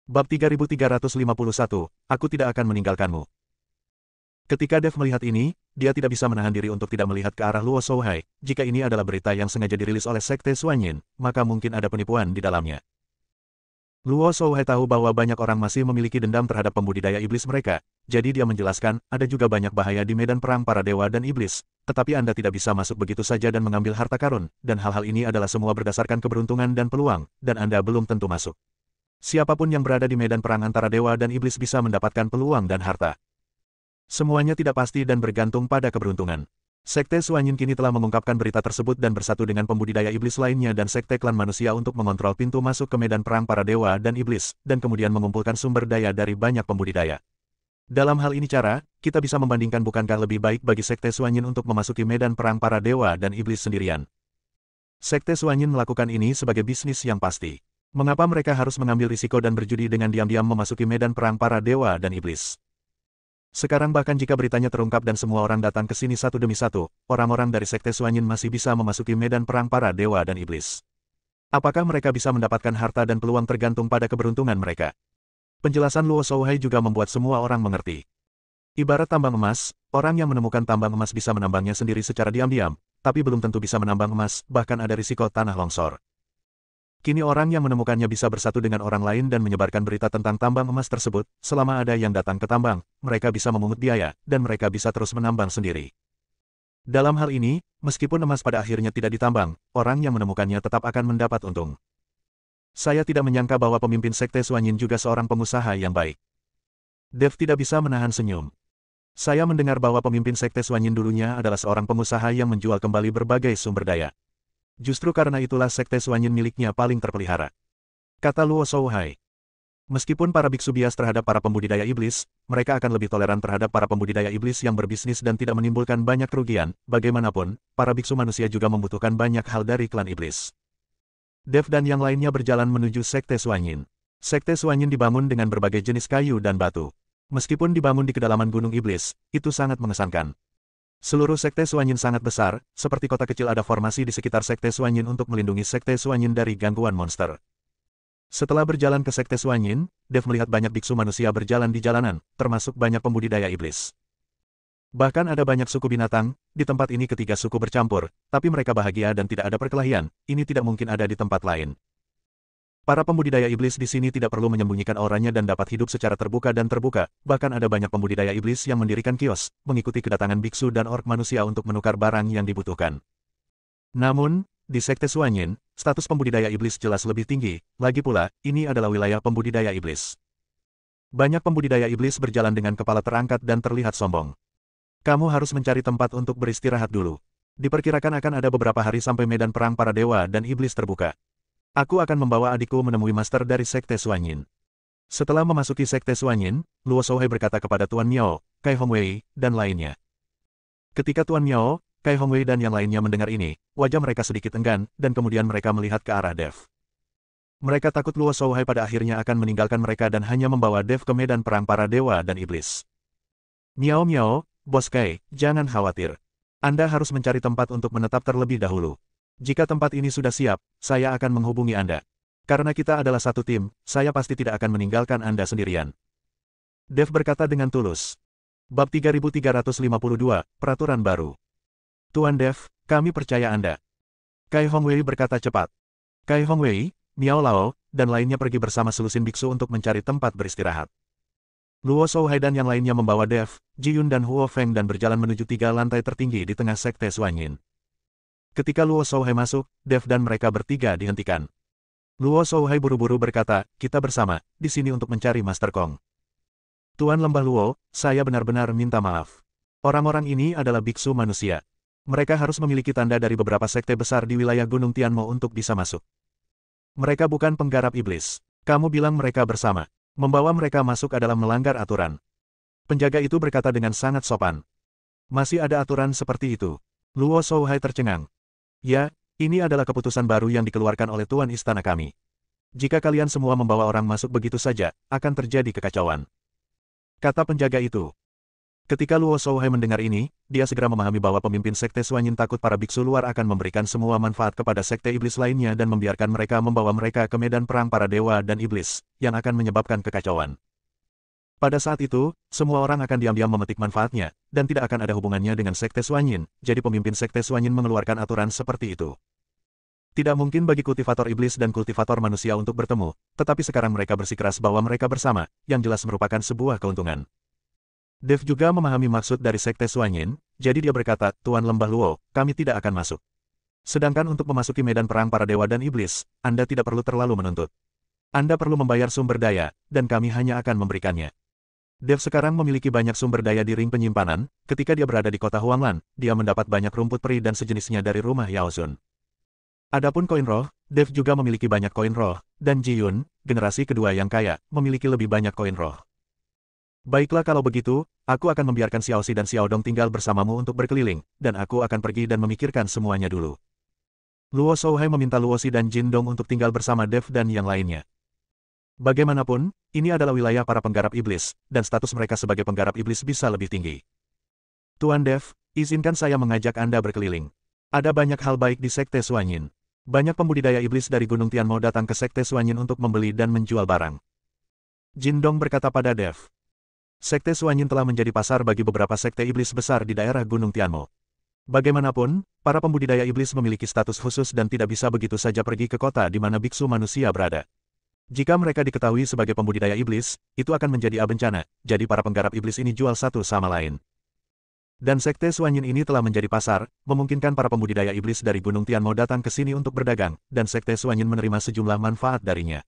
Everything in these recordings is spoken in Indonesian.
Bab 3351, aku tidak akan meninggalkanmu. Ketika Dev melihat ini, dia tidak bisa menahan diri untuk tidak melihat ke arah Luo Shouhai. Jika ini adalah berita yang sengaja dirilis oleh Sekte Xuanyin, maka mungkin ada penipuan di dalamnya. Luo Shouhai tahu bahwa banyak orang masih memiliki dendam terhadap pembudidaya iblis mereka, jadi dia menjelaskan, ada juga banyak bahaya di medan perang para dewa dan iblis, tetapi Anda tidak bisa masuk begitu saja dan mengambil harta karun, dan hal-hal ini adalah semua berdasarkan keberuntungan dan peluang, dan Anda belum tentu masuk. Siapapun yang berada di medan perang antara dewa dan iblis bisa mendapatkan peluang dan harta. Semuanya tidak pasti dan bergantung pada keberuntungan. Sekte Xuanyin kini telah mengungkapkan berita tersebut dan bersatu dengan pembudidaya iblis lainnya dan sekte klan manusia untuk mengontrol pintu masuk ke medan perang para dewa dan iblis, dan kemudian mengumpulkan sumber daya dari banyak pembudidaya. Dalam hal ini kita bisa membandingkan bukankah lebih baik bagi Sekte Xuanyin untuk memasuki medan perang para dewa dan iblis sendirian. Sekte Xuanyin melakukan ini sebagai bisnis yang pasti. Mengapa mereka harus mengambil risiko dan berjudi dengan diam-diam memasuki medan perang para dewa dan iblis? Sekarang bahkan jika beritanya terungkap dan semua orang datang ke sini satu demi satu, orang-orang dari Sekte Xuanyin masih bisa memasuki medan perang para dewa dan iblis. Apakah mereka bisa mendapatkan harta dan peluang tergantung pada keberuntungan mereka? Penjelasan Luo Shouhai juga membuat semua orang mengerti. Ibarat tambang emas, orang yang menemukan tambang emas bisa menambangnya sendiri secara diam-diam, tapi belum tentu bisa menambang emas, bahkan ada risiko tanah longsor. Kini orang yang menemukannya bisa bersatu dengan orang lain dan menyebarkan berita tentang tambang emas tersebut. Selama ada yang datang ke tambang, mereka bisa memungut biaya, dan mereka bisa terus menambang sendiri. Dalam hal ini, meskipun emas pada akhirnya tidak ditambang, orang yang menemukannya tetap akan mendapat untung. Saya tidak menyangka bahwa pemimpin Sekte Xuanyin juga seorang pengusaha yang baik. Dev tidak bisa menahan senyum. Saya mendengar bahwa pemimpin Sekte Xuanyin dulunya adalah seorang pengusaha yang menjual kembali berbagai sumber daya. Justru karena itulah Sekte Xuanyin miliknya paling terpelihara. Kata Luo Shouhai. Meskipun para biksu bias terhadap para pembudidaya iblis, mereka akan lebih toleran terhadap para pembudidaya iblis yang berbisnis dan tidak menimbulkan banyak kerugian. Bagaimanapun, para biksu manusia juga membutuhkan banyak hal dari klan iblis. Dev dan yang lainnya berjalan menuju Sekte Xuanyin. Sekte Xuanyin dibangun dengan berbagai jenis kayu dan batu. Meskipun dibangun di kedalaman gunung iblis, itu sangat mengesankan. Seluruh Sekte Xuanyin sangat besar, seperti kota kecil ada formasi di sekitar Sekte Xuanyin untuk melindungi Sekte Xuanyin dari gangguan monster. Setelah berjalan ke Sekte Xuanyin, Dev melihat banyak biksu manusia berjalan di jalanan, termasuk banyak pembudidaya iblis. Bahkan ada banyak suku binatang, di tempat ini ketiga suku bercampur, tapi mereka bahagia dan tidak ada perkelahian, ini tidak mungkin ada di tempat lain. Para pembudidaya iblis di sini tidak perlu menyembunyikan auranya dan dapat hidup secara terbuka dan terbuka, bahkan ada banyak pembudidaya iblis yang mendirikan kios, mengikuti kedatangan biksu dan ork manusia untuk menukar barang yang dibutuhkan. Namun, di Sekte Xuanyin, status pembudidaya iblis jelas lebih tinggi, lagi pula, ini adalah wilayah pembudidaya iblis. Banyak pembudidaya iblis berjalan dengan kepala terangkat dan terlihat sombong. Kamu harus mencari tempat untuk beristirahat dulu. Diperkirakan akan ada beberapa hari sampai medan perang para dewa dan iblis terbuka. Aku akan membawa adikku menemui master dari Sekte Xuanyin. Setelah memasuki Sekte Xuanyin, Luo Shouhai berkata kepada Tuan Miao, Kai Hongwei, dan lainnya. Ketika Tuan Miao, Kai Hongwei dan yang lainnya mendengar ini, wajah mereka sedikit enggan, dan kemudian mereka melihat ke arah Dev. Mereka takut Luo Shouhai pada akhirnya akan meninggalkan mereka dan hanya membawa Dev ke medan perang para dewa dan iblis. Miao Miao, Bos Kai, jangan khawatir. Anda harus mencari tempat untuk menetap terlebih dahulu. Jika tempat ini sudah siap, saya akan menghubungi Anda. Karena kita adalah satu tim, saya pasti tidak akan meninggalkan Anda sendirian. Dev berkata dengan tulus. Bab 3352, Peraturan Baru. Tuan Dev, kami percaya Anda. Kai Hongwei berkata cepat. Kai Hongwei, Miao Lao, dan lainnya pergi bersama selusin biksu untuk mencari tempat beristirahat. Luo Shouhai dan yang lainnya membawa Dev, Jiyun dan Huo Feng dan berjalan menuju 3 lantai tertinggi di tengah Sekte Xuanyin. Ketika Luo Shouhai masuk, Dev dan mereka bertiga dihentikan. Luo Shouhai buru-buru berkata, kita bersama, di sini untuk mencari Master Kong. Tuan Lembah Luo, saya benar-benar minta maaf. Orang-orang ini adalah biksu manusia. Mereka harus memiliki tanda dari beberapa sekte besar di wilayah Gunung Tianmo untuk bisa masuk. Mereka bukan penggarap iblis. Kamu bilang mereka bersama. Membawa mereka masuk adalah melanggar aturan. Penjaga itu berkata dengan sangat sopan. Masih ada aturan seperti itu. Luo Shouhai tercengang. Ya, ini adalah keputusan baru yang dikeluarkan oleh Tuan Istana kami. Jika kalian semua membawa orang masuk begitu saja, akan terjadi kekacauan. Kata penjaga itu. Ketika Luo Shouhai mendengar ini, dia segera memahami bahwa pemimpin Sekte Suanyin takut para biksu luar akan memberikan semua manfaat kepada Sekte Iblis lainnya dan membiarkan mereka membawa mereka ke medan perang para dewa dan iblis, yang akan menyebabkan kekacauan. Pada saat itu, semua orang akan diam-diam memetik manfaatnya, dan tidak akan ada hubungannya dengan Sekte Suanyin, jadi pemimpin Sekte Suanyin mengeluarkan aturan seperti itu. Tidak mungkin bagi kultivator iblis dan kultivator manusia untuk bertemu, tetapi sekarang mereka bersikeras bahwa mereka bersama, yang jelas merupakan sebuah keuntungan. Dev juga memahami maksud dari Sekte Suanyin, jadi dia berkata, Tuan Lembah Luo, kami tidak akan masuk. Sedangkan untuk memasuki medan perang para dewa dan iblis, Anda tidak perlu terlalu menuntut. Anda perlu membayar sumber daya, dan kami hanya akan memberikannya. Dev sekarang memiliki banyak sumber daya di ring penyimpanan, ketika dia berada di kota Huanglan, dia mendapat banyak rumput peri dan sejenisnya dari rumah Yao Sun. Adapun koin roh, Dev juga memiliki banyak koin roh, dan Ji Yun, generasi kedua yang kaya, memiliki lebih banyak koin roh. Baiklah kalau begitu, aku akan membiarkan Xiaoxi dan Xiaodong tinggal bersamamu untuk berkeliling, dan aku akan pergi dan memikirkan semuanya dulu. Luo Shouhai meminta Luoxi dan Jin Dong untuk tinggal bersama Dev dan yang lainnya. Bagaimanapun, ini adalah wilayah para penggarap iblis, dan status mereka sebagai penggarap iblis bisa lebih tinggi. Tuan Dev, izinkan saya mengajak Anda berkeliling. Ada banyak hal baik di Sekte Suanyin. Banyak pembudidaya iblis dari Gunung Tianmo datang ke Sekte Suanyin untuk membeli dan menjual barang. Jin Dong berkata pada Dev. Sekte Suanyin telah menjadi pasar bagi beberapa sekte iblis besar di daerah Gunung Tianmo. Bagaimanapun, para pembudidaya iblis memiliki status khusus dan tidak bisa begitu saja pergi ke kota di mana biksu manusia berada. Jika mereka diketahui sebagai pembudidaya iblis, itu akan menjadi bencana, jadi para penggarap iblis ini jual satu sama lain. Dan Sekte Suanyin ini telah menjadi pasar, memungkinkan para pembudidaya iblis dari Gunung Tianmo datang ke sini untuk berdagang, dan Sekte Suanyin menerima sejumlah manfaat darinya.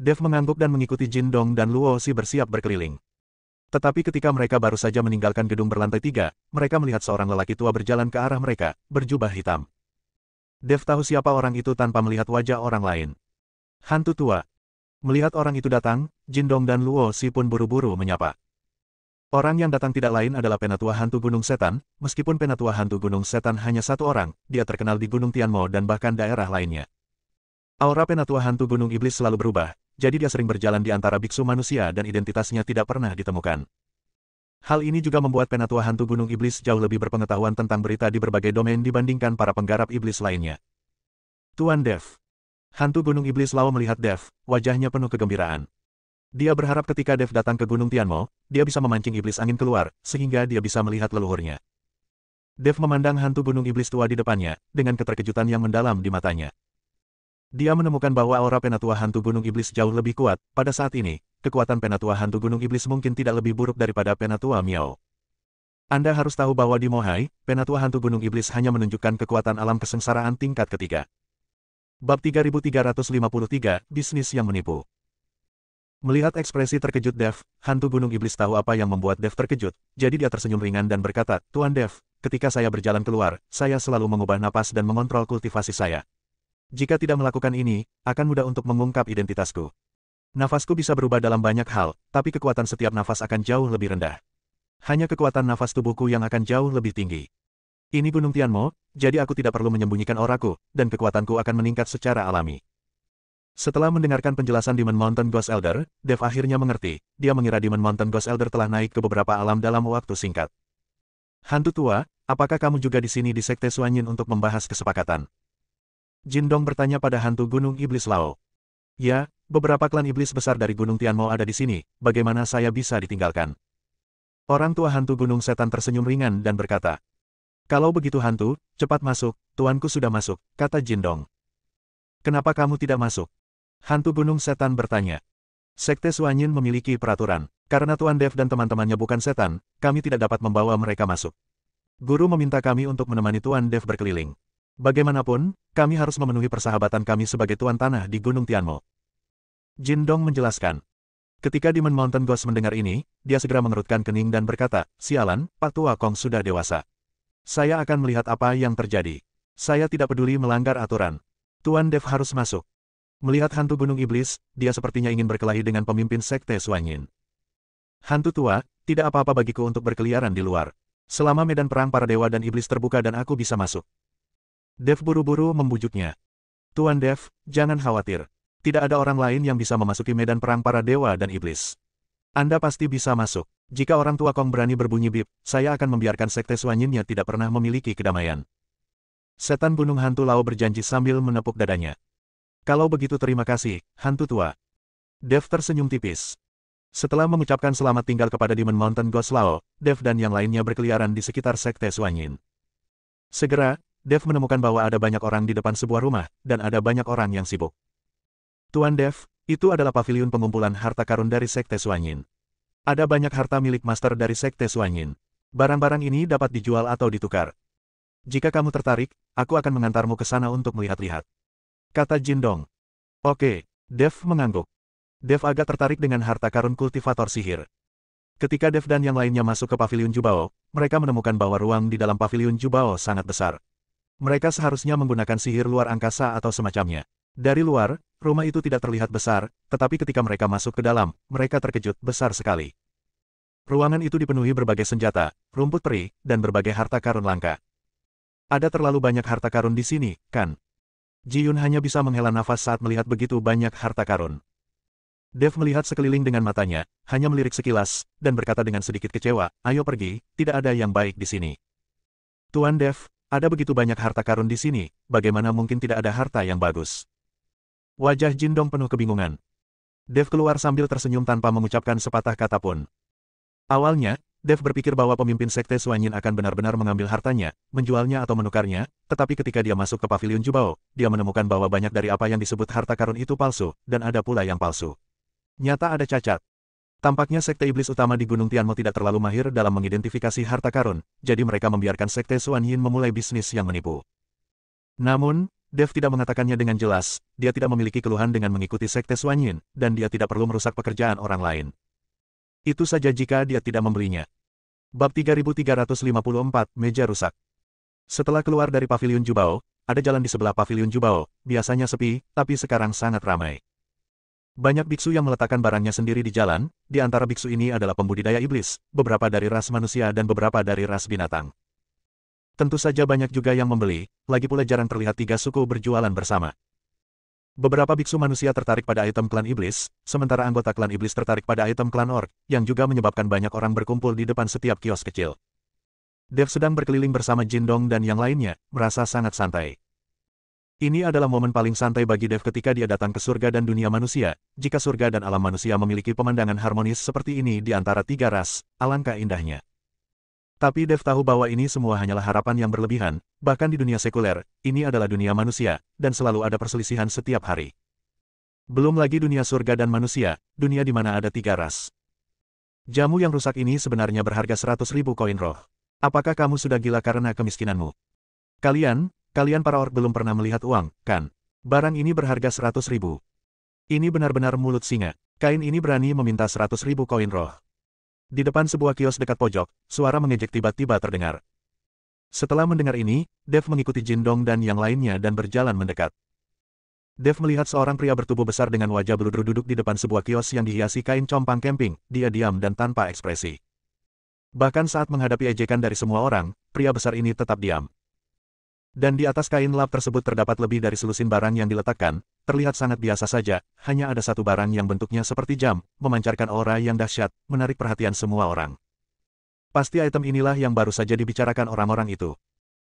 Dev mengangguk dan mengikuti Jin Dong dan Luoxi bersiap berkeliling. Tetapi ketika mereka baru saja meninggalkan gedung berlantai 3, mereka melihat seorang lelaki tua berjalan ke arah mereka, berjubah hitam. Dev tahu siapa orang itu tanpa melihat wajah orang lain. Hantu tua. Melihat orang itu datang, Jin Dong dan Luoxi pun buru-buru menyapa. Orang yang datang tidak lain adalah Penatua Hantu Gunung Setan, meskipun Penatua Hantu Gunung Setan hanya satu orang, dia terkenal di Gunung Tianmo dan bahkan daerah lainnya. Aura Penatua Hantu Gunung Iblis selalu berubah, jadi dia sering berjalan di antara biksu manusia dan identitasnya tidak pernah ditemukan. Hal ini juga membuat Penatua Hantu Gunung Iblis jauh lebih berpengetahuan tentang berita di berbagai domain dibandingkan para penggarap iblis lainnya. Tuan Dev. Hantu Gunung Iblis Lao melihat Dev, wajahnya penuh kegembiraan. Dia berharap ketika Dev datang ke Gunung Tianmo, dia bisa memancing iblis angin keluar, sehingga dia bisa melihat leluhurnya. Dev memandang hantu Gunung Iblis tua di depannya, dengan keterkejutan yang mendalam di matanya. Dia menemukan bahwa aura Penatua Hantu Gunung Iblis jauh lebih kuat. Pada saat ini, kekuatan Penatua Hantu Gunung Iblis mungkin tidak lebih buruk daripada Penatua Miao. Anda harus tahu bahwa di Mohai, Penatua Hantu Gunung Iblis hanya menunjukkan kekuatan alam kesengsaraan tingkat ketiga. Bab 3353, Bisnis yang Menipu. Melihat ekspresi terkejut Dev, Hantu Gunung Iblis tahu apa yang membuat Dev terkejut, jadi dia tersenyum ringan dan berkata, Tuan Dev, ketika saya berjalan keluar, saya selalu mengubah napas dan mengontrol kultivasi saya. Jika tidak melakukan ini, akan mudah untuk mengungkap identitasku. Nafasku bisa berubah dalam banyak hal, tapi kekuatan setiap nafas akan jauh lebih rendah. Hanya kekuatan nafas tubuhku yang akan jauh lebih tinggi. Ini Gunung Tianmo, jadi aku tidak perlu menyembunyikan auraku, dan kekuatanku akan meningkat secara alami. Setelah mendengarkan penjelasan Demon Mountain Ghost Elder, Dev akhirnya mengerti. Dia mengira Demon Mountain Ghost Elder telah naik ke beberapa alam dalam waktu singkat. Hantu tua, apakah kamu juga di sini di Sekte Suanyin untuk membahas kesepakatan? Jin Dong bertanya pada hantu Gunung Iblis Lao. Ya, beberapa klan iblis besar dari Gunung Tianmo ada di sini, bagaimana saya bisa ditinggalkan? Orang tua hantu Gunung Setan tersenyum ringan dan berkata, Kalau begitu hantu, cepat masuk, tuanku sudah masuk, kata Jin Dong. Kenapa kamu tidak masuk? Hantu Gunung Setan bertanya. Sekte Suanyin memiliki peraturan, karena Tuan Dev dan teman-temannya bukan setan, kami tidak dapat membawa mereka masuk. Guru meminta kami untuk menemani Tuan Dev berkeliling. Bagaimanapun, kami harus memenuhi persahabatan kami sebagai tuan tanah di Gunung Tianmo. Jin Dong menjelaskan. Ketika Demon Mountain Ghost mendengar ini, dia segera mengerutkan kening dan berkata, Sialan, Pak Tua Kong sudah dewasa. Saya akan melihat apa yang terjadi. Saya tidak peduli melanggar aturan. Tuan Dev harus masuk. Melihat hantu Gunung Iblis, dia sepertinya ingin berkelahi dengan pemimpin Sekte Suanyin. Hantu tua, tidak apa-apa bagiku untuk berkeliaran di luar. Selama medan perang para dewa dan iblis terbuka dan aku bisa masuk. Dev buru-buru membujuknya. Tuan Dev, jangan khawatir. Tidak ada orang lain yang bisa memasuki medan perang para dewa dan iblis. Anda pasti bisa masuk. Jika orang tua Kong berani berbunyi bip, saya akan membiarkan sekte Suanyinnya tidak pernah memiliki kedamaian. Setan gunung hantu Lao berjanji sambil menepuk dadanya. Kalau begitu terima kasih, hantu tua. Dev tersenyum tipis. Setelah mengucapkan selamat tinggal kepada Demon Mountain Ghost Lao, Dev dan yang lainnya berkeliaran di sekitar sekte Suanyin. Segera, Dev menemukan bahwa ada banyak orang di depan sebuah rumah, dan ada banyak orang yang sibuk. Tuan Dev, itu adalah pavilion pengumpulan harta karun dari sekte Suanyin. Ada banyak harta milik master dari sekte Suanyin. Barang-barang ini dapat dijual atau ditukar. Jika kamu tertarik, aku akan mengantarmu ke sana untuk melihat-lihat, kata Jindong. Oke, Dev mengangguk. Dev agak tertarik dengan harta karun kultivator sihir. Ketika Dev dan yang lainnya masuk ke pavilion Jubao, mereka menemukan bahwa ruang di dalam pavilion Jubao sangat besar. Mereka seharusnya menggunakan sihir luar angkasa atau semacamnya. Dari luar, rumah itu tidak terlihat besar, tetapi ketika mereka masuk ke dalam, mereka terkejut besar sekali. Ruangan itu dipenuhi berbagai senjata, rumput peri, dan berbagai harta karun langka. Ada terlalu banyak harta karun di sini, kan? Ji Yun hanya bisa menghela nafas saat melihat begitu banyak harta karun. Dev melihat sekeliling dengan matanya, hanya melirik sekilas, dan berkata dengan sedikit kecewa, ayo pergi, tidak ada yang baik di sini. Tuan Dev, ada begitu banyak harta karun di sini, bagaimana mungkin tidak ada harta yang bagus? Wajah Jindong penuh kebingungan. Dev keluar sambil tersenyum tanpa mengucapkan sepatah kata pun. Awalnya, Dev berpikir bahwa pemimpin sekte Suanyin akan benar-benar mengambil hartanya, menjualnya atau menukarnya, tetapi ketika dia masuk ke pavilion Jubao, dia menemukan bahwa banyak dari apa yang disebut harta karun itu palsu, dan ada pula yang palsu. Nyata ada cacat. Tampaknya sekte iblis utama di Gunung Tianmo tidak terlalu mahir dalam mengidentifikasi harta karun, jadi mereka membiarkan sekte Suanyin memulai bisnis yang menipu. Namun, Dev tidak mengatakannya dengan jelas, dia tidak memiliki keluhan dengan mengikuti sekte Suanyin, dan dia tidak perlu merusak pekerjaan orang lain. Itu saja jika dia tidak membelinya. Bab 3354, Meja Rusak. Setelah keluar dari pavilion Jubao, ada jalan di sebelah pavilion Jubao, biasanya sepi, tapi sekarang sangat ramai. Banyak biksu yang meletakkan barangnya sendiri di jalan, di antara biksu ini adalah pembudidaya iblis, beberapa dari ras manusia dan beberapa dari ras binatang. Tentu saja banyak juga yang membeli, lagi pula jarang terlihat tiga suku berjualan bersama. Beberapa biksu manusia tertarik pada item klan iblis, sementara anggota klan iblis tertarik pada item klan orc, yang juga menyebabkan banyak orang berkumpul di depan setiap kios kecil. Dev sedang berkeliling bersama Jindong dan yang lainnya, merasa sangat santai. Ini adalah momen paling santai bagi Dev ketika dia datang ke surga dan dunia manusia. Jika surga dan alam manusia memiliki pemandangan harmonis seperti ini di antara tiga ras, alangkah indahnya. Tapi Dev tahu bahwa ini semua hanyalah harapan yang berlebihan, bahkan di dunia sekuler, ini adalah dunia manusia, dan selalu ada perselisihan setiap hari. Belum lagi dunia surga dan manusia, dunia di mana ada tiga ras. Jamu yang rusak ini sebenarnya berharga 100.000 koin roh. Apakah kamu sudah gila karena kemiskinanmu? Kalian para orc belum pernah melihat uang, kan? Barang ini berharga 100.000. Ini benar-benar mulut singa. Kain ini berani meminta 100.000 koin roh. Di depan sebuah kios dekat pojok, suara mengejek tiba-tiba terdengar. Setelah mendengar ini, Dev mengikuti Jindong dan yang lainnya dan berjalan mendekat. Dev melihat seorang pria bertubuh besar dengan wajah bluder duduk di depan sebuah kios yang dihiasi kain compang camping, dia diam dan tanpa ekspresi. Bahkan saat menghadapi ejekan dari semua orang, pria besar ini tetap diam. Dan di atas kain lap tersebut terdapat lebih dari selusin barang yang diletakkan, terlihat sangat biasa saja, hanya ada satu barang yang bentuknya seperti jam, memancarkan aura yang dahsyat, menarik perhatian semua orang. Pasti item inilah yang baru saja dibicarakan orang-orang itu.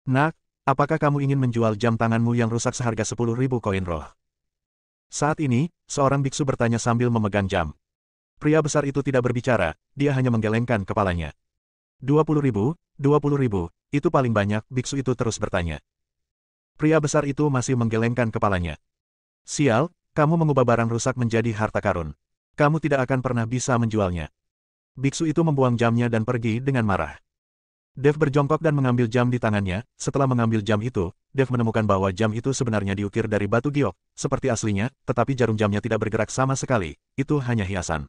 Nak, apakah kamu ingin menjual jam tanganmu yang rusak seharga 10.000 koin roh? Saat ini, seorang biksu bertanya sambil memegang jam. Pria besar itu tidak berbicara, dia hanya menggelengkan kepalanya. 20.000, 20.000, itu paling banyak, biksu itu terus bertanya. Pria besar itu masih menggelengkan kepalanya. Sial, kamu mengubah barang rusak menjadi harta karun. Kamu tidak akan pernah bisa menjualnya. Biksu itu membuang jamnya dan pergi dengan marah. Dev berjongkok dan mengambil jam di tangannya. Setelah mengambil jam itu, Dev menemukan bahwa jam itu sebenarnya diukir dari batu giok, seperti aslinya, tetapi jarum jamnya tidak bergerak sama sekali, itu hanya hiasan.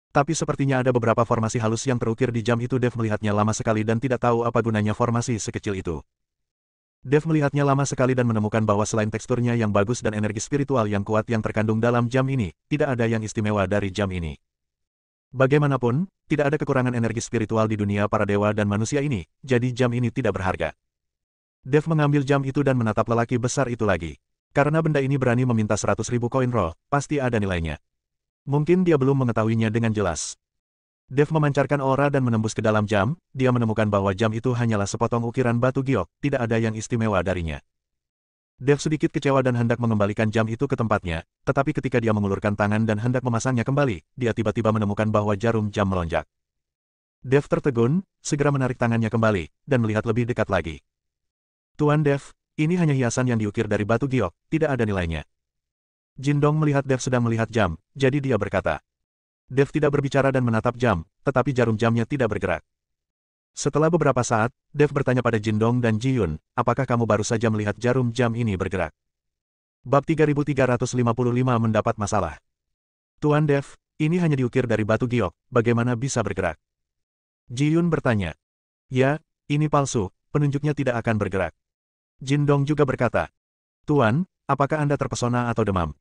Tapi sepertinya ada beberapa formasi halus yang terukir di jam itu. Dev melihatnya lama sekali dan tidak tahu apa gunanya formasi sekecil itu. Dev melihatnya lama sekali dan menemukan bahwa selain teksturnya yang bagus dan energi spiritual yang kuat yang terkandung dalam jam ini, tidak ada yang istimewa dari jam ini. Bagaimanapun, tidak ada kekurangan energi spiritual di dunia para dewa dan manusia ini, jadi jam ini tidak berharga. Dev mengambil jam itu dan menatap lelaki besar itu lagi. Karena benda ini berani meminta 100.000 koin roh, pasti ada nilainya. Mungkin dia belum mengetahuinya dengan jelas. Dev memancarkan aura dan menembus ke dalam jam, dia menemukan bahwa jam itu hanyalah sepotong ukiran batu giok, tidak ada yang istimewa darinya. Dev sedikit kecewa dan hendak mengembalikan jam itu ke tempatnya, tetapi ketika dia mengulurkan tangan dan hendak memasangnya kembali, dia tiba-tiba menemukan bahwa jarum jam melonjak. Dev tertegun, segera menarik tangannya kembali, dan melihat lebih dekat lagi. Tuan Dev, ini hanya hiasan yang diukir dari batu giok, tidak ada nilainya. Jindong melihat Dev sedang melihat jam, jadi dia berkata. Dev tidak berbicara dan menatap jam, tetapi jarum jamnya tidak bergerak. Setelah beberapa saat, Dev bertanya pada Jindong dan Ji-yun, apakah kamu baru saja melihat jarum jam ini bergerak? Bab 3355 mendapat masalah. Tuan Dev, ini hanya diukir dari batu giok, bagaimana bisa bergerak? Ji-yun bertanya. Ya, ini palsu, penunjuknya tidak akan bergerak. Jindong juga berkata. Tuan, apakah Anda terpesona atau demam?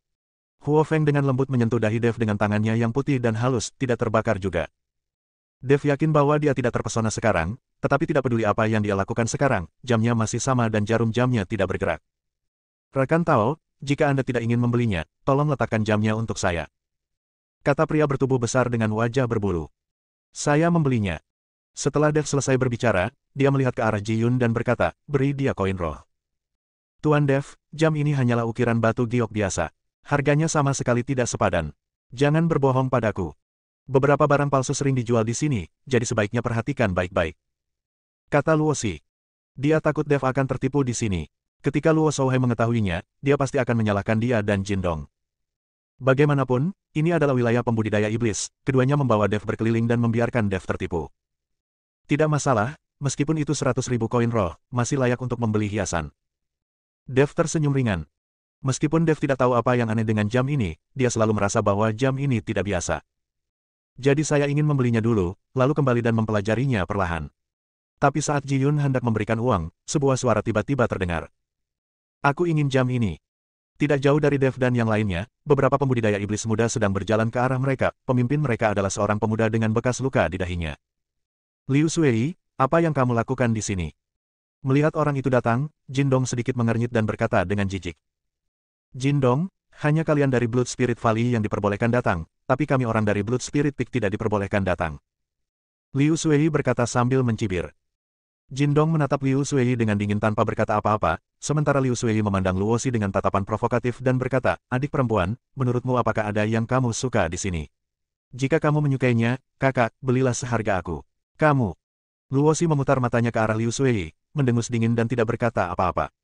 Huo Feng dengan lembut menyentuh dahi Dev dengan tangannya yang putih dan halus, tidak terbakar juga. Dev yakin bahwa dia tidak terpesona sekarang, tetapi tidak peduli apa yang dia lakukan sekarang, jamnya masih sama dan jarum jamnya tidak bergerak. Rekan Tao, jika Anda tidak ingin membelinya, tolong letakkan jamnya untuk saya. Kata pria bertubuh besar dengan wajah berbulu. Saya membelinya. Setelah Dev selesai berbicara, dia melihat ke arah Ji-yun dan berkata, beri dia koin roh. Tuan Dev, jam ini hanyalah ukiran batu giok biasa. Harganya sama sekali tidak sepadan. Jangan berbohong padaku. Beberapa barang palsu sering dijual di sini, jadi sebaiknya perhatikan baik-baik. Kata Luo Xi. Dia takut Dev akan tertipu di sini. Ketika Luo Shouhai mengetahuinya, dia pasti akan menyalahkan dia dan Jindong. Bagaimanapun, ini adalah wilayah pembudidaya iblis, keduanya membawa Dev berkeliling dan membiarkan Dev tertipu. Tidak masalah, meskipun itu 100.000 koin roh, masih layak untuk membeli hiasan. Dev tersenyum ringan. Meskipun Dev tidak tahu apa yang aneh dengan jam ini, dia selalu merasa bahwa jam ini tidak biasa. Jadi saya ingin membelinya dulu, lalu kembali dan mempelajarinya perlahan. Tapi saat Ji-yun hendak memberikan uang, sebuah suara tiba-tiba terdengar. Aku ingin jam ini. Tidak jauh dari Dev dan yang lainnya, beberapa pembudidaya iblis muda sedang berjalan ke arah mereka, pemimpin mereka adalah seorang pemuda dengan bekas luka di dahinya. Liu Sui, apa yang kamu lakukan di sini? Melihat orang itu datang, Jindong sedikit mengernyit dan berkata dengan jijik. Jindong, hanya kalian dari Blood Spirit Valley yang diperbolehkan datang, tapi kami orang dari Blood Spirit Peak tidak diperbolehkan datang. Liu Sui berkata sambil mencibir. Jindong menatap Liu Sui dengan dingin tanpa berkata apa-apa, sementara Liu Sui memandang Luo Xi dengan tatapan provokatif dan berkata, adik perempuan, menurutmu apakah ada yang kamu suka di sini? Jika kamu menyukainya, kakak, belilah seharga aku. Kamu. Luo Xi memutar matanya ke arah Liu Sui, mendengus dingin dan tidak berkata apa-apa.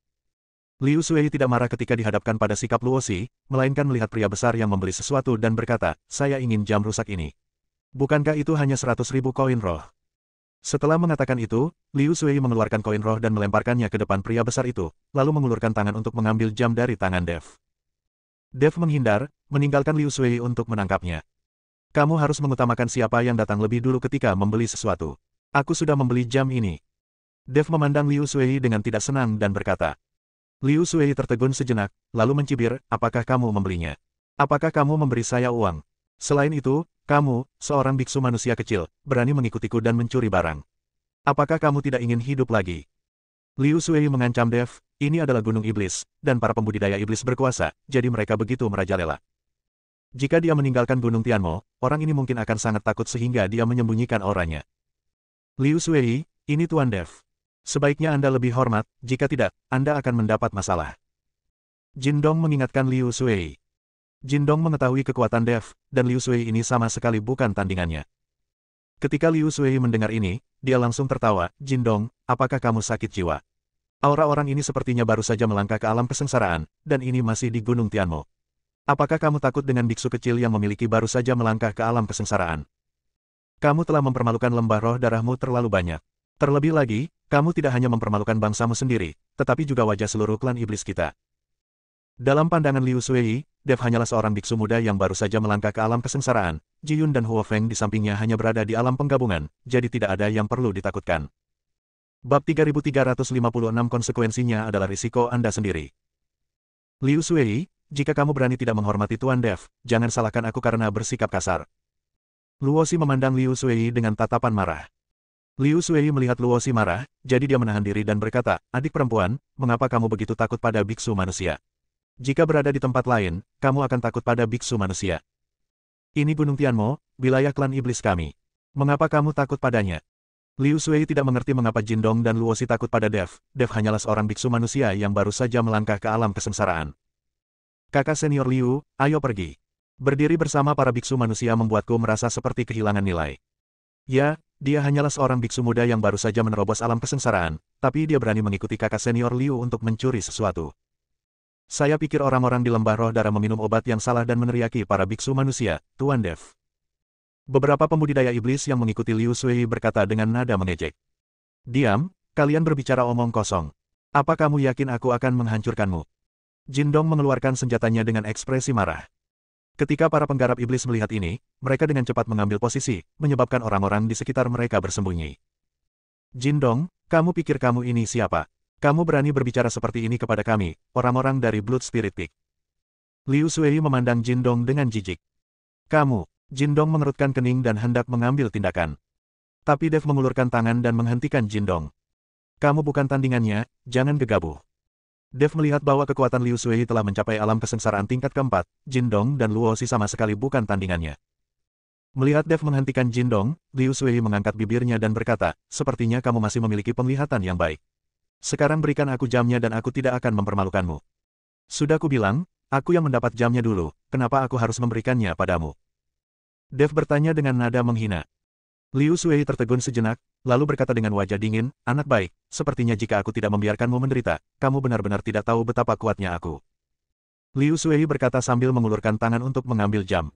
Liu Sui tidak marah ketika dihadapkan pada sikap Luo Xi, melainkan melihat pria besar yang membeli sesuatu dan berkata, saya ingin jam rusak ini. Bukankah itu hanya 100.000 koin roh? Setelah mengatakan itu, Liu Sui mengeluarkan koin roh dan melemparkannya ke depan pria besar itu, lalu mengulurkan tangan untuk mengambil jam dari tangan Dev. Dev menghindar, meninggalkan Liu Sui untuk menangkapnya. Kamu harus mengutamakan siapa yang datang lebih dulu ketika membeli sesuatu. Aku sudah membeli jam ini. Dev memandang Liu Sui dengan tidak senang dan berkata. Liu Sui tertegun sejenak, lalu mencibir, apakah kamu membelinya? Apakah kamu memberi saya uang? Selain itu, kamu, seorang biksu manusia kecil, berani mengikutiku dan mencuri barang. Apakah kamu tidak ingin hidup lagi? Liu Sui mengancam Dev, ini adalah gunung iblis, dan para pembudidaya iblis berkuasa, jadi mereka begitu merajalela. Jika dia meninggalkan gunung Tianmo, orang ini mungkin akan sangat takut sehingga dia menyembunyikan auranya. Liu Sui, ini Tuan Dev. Sebaiknya Anda lebih hormat, jika tidak, Anda akan mendapat masalah. Jindong mengingatkan Liu Sui. Jindong mengetahui kekuatan Dev, dan Liu Sui ini sama sekali bukan tandingannya. Ketika Liu Sui mendengar ini, dia langsung tertawa, Jindong, apakah kamu sakit jiwa? Aura orang ini sepertinya baru saja melangkah ke alam kesengsaraan, dan ini masih di Gunung Tianmo. Apakah kamu takut dengan biksu kecil yang memiliki baru saja melangkah ke alam kesengsaraan? Kamu telah mempermalukan lembah roh darahmu terlalu banyak. Terlebih lagi, kamu tidak hanya mempermalukan bangsamu sendiri, tetapi juga wajah seluruh klan iblis kita. Dalam pandangan Liu Sui, Dev hanyalah seorang biksu muda yang baru saja melangkah ke alam kesengsaraan, Ji-yun dan Huo Feng di sampingnya hanya berada di alam penggabungan, jadi tidak ada yang perlu ditakutkan. Bab 3356 konsekuensinya adalah risiko Anda sendiri. Liu Sui, jika kamu berani tidak menghormati Tuan Dev, jangan salahkan aku karena bersikap kasar. Luo Xi memandang Liu Sui dengan tatapan marah. Liu Sui melihat Luo Xi marah, jadi dia menahan diri dan berkata, adik perempuan, mengapa kamu begitu takut pada biksu manusia? Jika berada di tempat lain, kamu akan takut pada biksu manusia. Ini Gunung Tianmo, wilayah klan iblis kami. Mengapa kamu takut padanya? Liu Sui tidak mengerti mengapa Jindong dan Luosi takut pada Dev. Dev hanyalah seorang biksu manusia yang baru saja melangkah ke alam kesengsaraan. Kakak senior Liu, ayo pergi. Berdiri bersama para biksu manusia membuatku merasa seperti kehilangan nilai. Ya, dia hanyalah seorang biksu muda yang baru saja menerobos alam kesengsaraan, tapi dia berani mengikuti kakak senior Liu untuk mencuri sesuatu. Saya pikir orang-orang di lembah roh darah meminum obat yang salah dan meneriaki para biksu manusia, Tuan Dev. Beberapa pembudidaya iblis yang mengikuti Liu Sui berkata dengan nada mengejek. Diam, kalian berbicara omong kosong. Apa kamu yakin aku akan menghancurkanmu? Jindong mengeluarkan senjatanya dengan ekspresi marah. Ketika para penggarap iblis melihat ini, mereka dengan cepat mengambil posisi, menyebabkan orang-orang di sekitar mereka bersembunyi. Jindong, kamu pikir kamu ini siapa? Kamu berani berbicara seperti ini kepada kami, orang-orang dari Blood Spirit Peak. Liu Sui memandang Jindong dengan jijik. Kamu, Jindong mengerutkan kening dan hendak mengambil tindakan. Tapi Dev mengulurkan tangan dan menghentikan Jindong. Kamu bukan tandingannya, jangan gegabah. Dev melihat bahwa kekuatan Liu Sui telah mencapai alam kesengsaraan tingkat keempat, Jindong dan Luosi sama sekali bukan tandingannya. Melihat Dev menghentikan Jindong, Liu Sui mengangkat bibirnya dan berkata, sepertinya kamu masih memiliki penglihatan yang baik. Sekarang berikan aku jamnya dan aku tidak akan mempermalukanmu. Sudah kubilang, aku yang mendapat jamnya dulu, kenapa aku harus memberikannya padamu? Dev bertanya dengan nada menghina. Liu Sui tertegun sejenak, lalu berkata dengan wajah dingin, anak baik, sepertinya jika aku tidak membiarkanmu menderita, kamu benar-benar tidak tahu betapa kuatnya aku. Liu Sui berkata sambil mengulurkan tangan untuk mengambil jam.